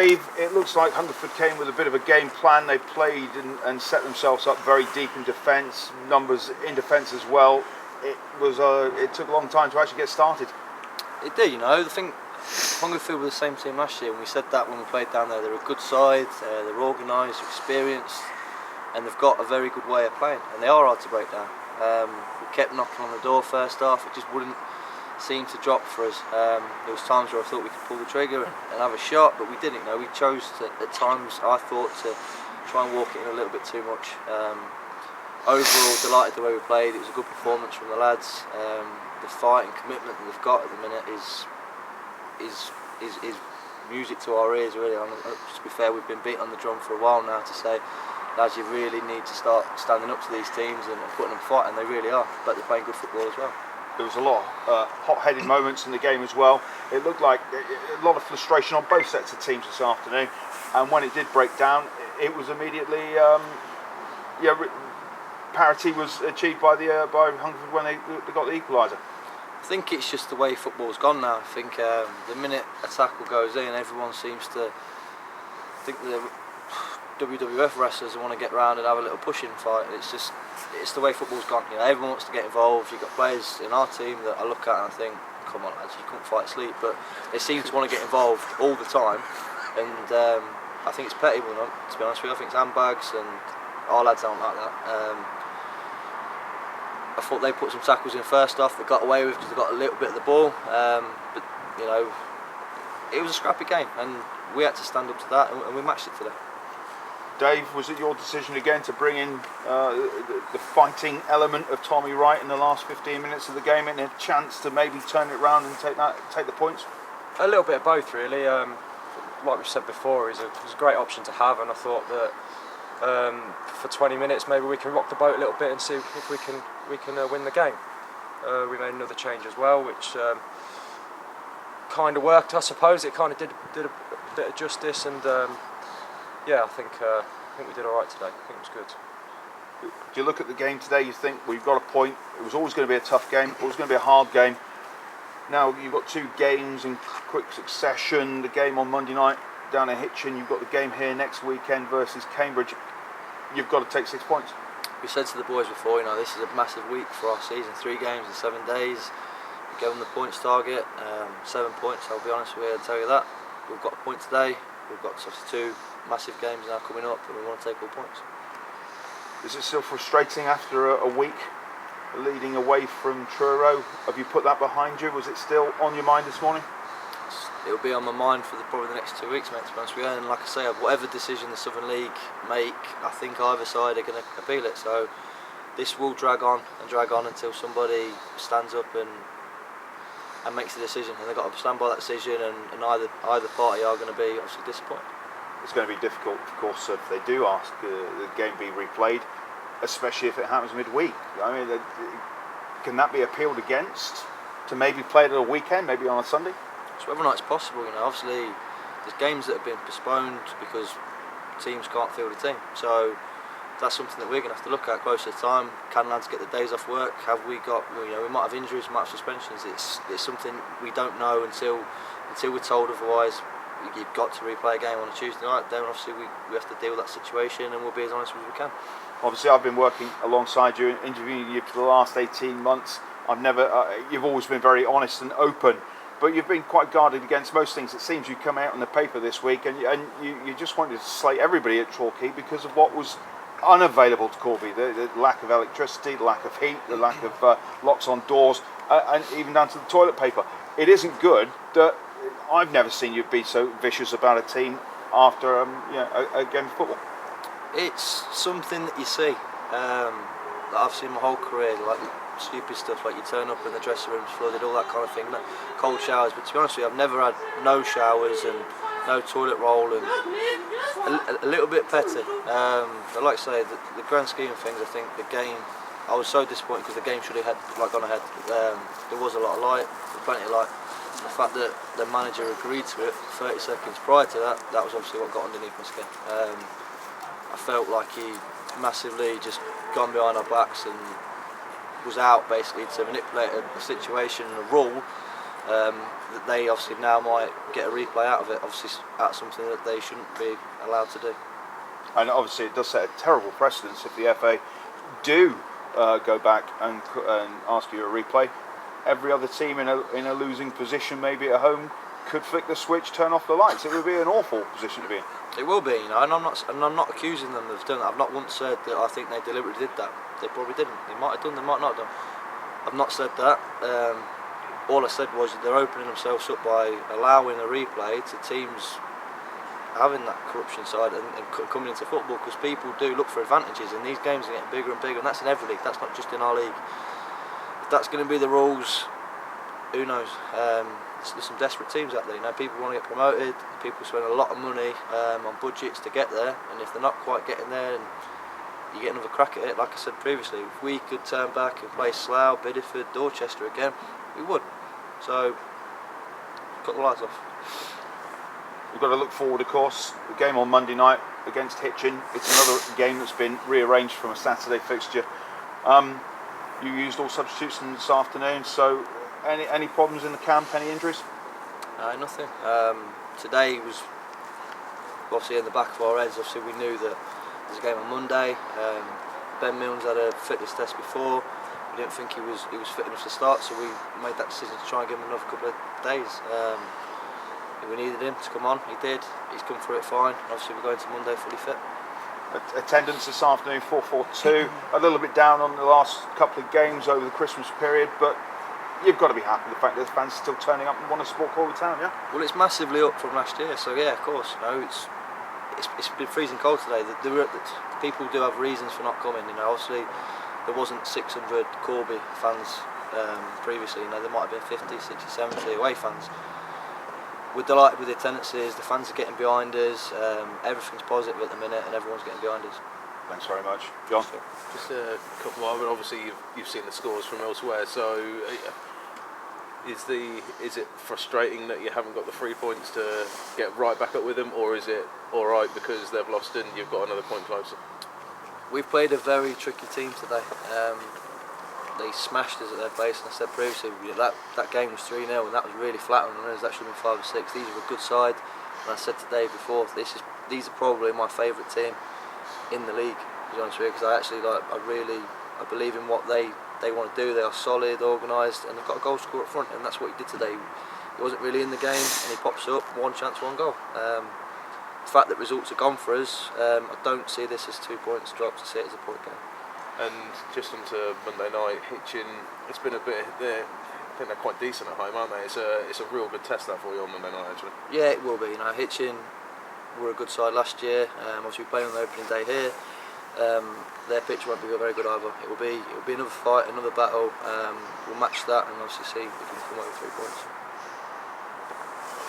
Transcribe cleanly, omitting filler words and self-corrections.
Dave, it looks like Hungerford came with a bit of a game plan. They played and set themselves up very deep in defence, numbers in defence as well. It took a long time to actually get started. It did, you know. I think Hungerford were the same team last year, and we said that when we played down there. They're a good side, they're organised, experienced, and they've got a very good way of playing, and they are hard to break down. We kept knocking on the door first half, it just wouldn't seem to drop for us. There was times where I thought we could pull the trigger and have a shot, but we didn't. You know, we chose to, at times, I thought, to try and walk it in a little bit too much. Overall, delighted the way we played. It was a good performance from the lads. The fight and commitment that they've got at the minute is music to our ears, really. To be fair, we've been beating on the drum for a while now to say, lads, you really need to start standing up to these teams and putting them fight, and they really are. But they're playing good football as well. There was a lot of hot-headed moments in the game as well. It looked like a lot of frustration on both sets of teams this afternoon, and when it did break down, it was immediately parity was achieved by Hungerford when they got the equaliser. I think it's just the way football's gone now. I think the minute a tackle goes in, everyone seems to think the WWF wrestlers want to get round and have a little pushing fight. It's the way football's gone. You know, everyone wants to get involved. You've got players in our team that I look at and I think, come on lads, you couldn't fight sleep, but they seem to want to get involved all the time, and I think it's pitiable, to be honest with you. I think it's handbags, and our lads don't like that. I thought they put some tackles in first half that got away with because they got a little bit of the ball, but you know, it was a scrappy game and we had to stand up to that, and we matched it today. Dave, was it your decision again to bring in the fighting element of Tommy Wright in the last 15 minutes of the game and a chance to maybe turn it around and take the points? A little bit of both, really. Like we've said before, it was a great option to have, and I thought that for 20 minutes maybe we can rock the boat a little bit and see if we can win the game. We made another change as well, which kind of worked, I suppose. It kind of did a bit of justice, and yeah, I think we did all right today. I think it was good. If you look at the game today, you think we've got a point. It was always going to be a tough game. It was going to be a hard game. Now you've got two games in quick succession. The game on Monday night down at Hitchin. You've got the game here next weekend versus Cambridge. You've got to take 6 points. We said to the boys before, you know, this is a massive week for our season. 3 games in 7 days. We gave them the points target, 7 points. I'll be honest with you, I'll tell you that. We've got a point today. We've got obviously 2 massive games now coming up, and we want to take all points. Is it still frustrating after a week leading away from Truro? Have you put that behind you? Was it still on your mind this morning? It'll be on my mind for probably the next 2 weeks, mate, to be honest with you. And like I say, whatever decision the Southern League make, I think either side are going to appeal it. So this will drag on until somebody stands up and makes a decision, and they've got to stand by that decision, and either party are going to be obviously disappointed. It's going to be difficult, of course, if they do ask the game be replayed, especially if it happens midweek. I mean, can that be appealed against to maybe play it at a weekend, maybe on a Sunday? So whether or not it's possible, you know, obviously there's games that have been postponed because teams can't field a team. So that's something that we're going to have to look at closer to time. Can lads get the days off work? Have we got, you know, we might have injuries, we might have suspensions. It's something we don't know until we're told otherwise. You've got to replay a game on a Tuesday night. Then obviously we have to deal with that situation, and we'll be as honest as we can. Obviously, I've been working alongside you, interviewing you for the last 18 months. You've always been very honest and open, but you've been quite guarded against most things. It seems you come out in the paper this week, and you just wanted to slate everybody at Torquay because of what was unavailable to Corby, the lack of electricity, the lack of heat, the lack of locks on doors, and even down to the toilet paper. It isn't good that I've never seen you be so vicious about a team after a game of football. It's something that you see. That I've seen my whole career, like stupid stuff, like you turn up and the dressing room's flooded, all that kind of thing, cold showers. But to be honest with you, I've never had no showers and no toilet roll, and a little bit petty. But like I say, the grand scheme of things, I think the game, I was so disappointed because the game should have gone ahead. There was a lot of light, plenty of light. The fact that the manager agreed to it 30 seconds prior to that, that was obviously what got underneath my skin. I felt like he massively just gone behind our backs and was out basically to manipulate a situation and a rule that they obviously now might get a replay out of it. Obviously, that's something that they shouldn't be allowed to do. And obviously, it does set a terrible precedence if the FA do go back and ask you a replay. Every other team in a losing position, maybe at home, could flick the switch, turn off the lights. It would be an awful position to be in. It will be, and I'm not accusing them of doing that. I've not once said that I think they deliberately did that. They probably didn't. They might have done. They might not have done. I've not said that. All I said was that they're opening themselves up by allowing a replay to teams having that corruption side and coming into football, because people do look for advantages, and these games are getting bigger and bigger, and that's in every league. That's not just in our league. If that's going to be the rules, who knows? There's some desperate teams out there. People want to get promoted. People spend a lot of money on budgets to get there, and if they're not quite getting there, and you get another crack at it, like I said previously, if we could turn back and play Slough, Bideford, Dorchester again, we would. So, cut the lights off. We've got to look forward, of course. The game on Monday night against Hitchin. It's another game that's been rearranged from a Saturday fixture. You used all substitutes this afternoon, so any problems in the camp, any injuries? Nothing. Today was obviously in the back of our heads. Obviously we knew that there's a game on Monday. Ben Milnes had a fitness test before. We didn't think he was fit enough to start, so we made that decision to try and give him another couple of days. We needed him to come on. He did. He's come through it fine. Obviously we're going to Monday fully fit. Attendance this afternoon 442. A little bit down on the last couple of games over the Christmas period, but you've got to be happy with the fact that the fans are still turning up and want to support Corby Town, yeah? Well, it's massively up from last year, so yeah, of course. It's been freezing cold today. The people do have reasons for not coming. Obviously there wasn't 600 Corby fans previously. There might have been 50, 60, 70 away fans. We're delighted with the attendances. The fans are getting behind us. Everything's positive at the minute, and everyone's getting behind us. Thanks very much, John. Just a couple more. Obviously, you've seen the scores from elsewhere. So, is it frustrating that you haven't got the 3 points to get right back up with them, or is it all right because they've lost and you've got another point closer? We've played a very tricky team today. They smashed us at their place, and I said previously that game was 3-0, and that was really flattering on us. That should have been 5 or 6. These are a good side, and I said today before, these are probably my favourite team in the league, to be honest with you, because I believe in what they want to do. They are solid, organised, and they've got a goal scorer up front, and that's what he did today. He wasn't really in the game, and he pops up, one chance, one goal. The fact that results are gone for us, I don't see this as 2 points dropped. I see it as a point game. And just onto Monday night, Hitchin, it's been a bit. I think they're quite decent at home, aren't they? It's a real good test that for you on Monday night, actually. Yeah, it will be. Hitchin were a good side last year. Obviously, we played on the opening day here. Their pitch won't be very good either. It will be another fight, another battle. We'll match that, and obviously see if we can come out with 3 points.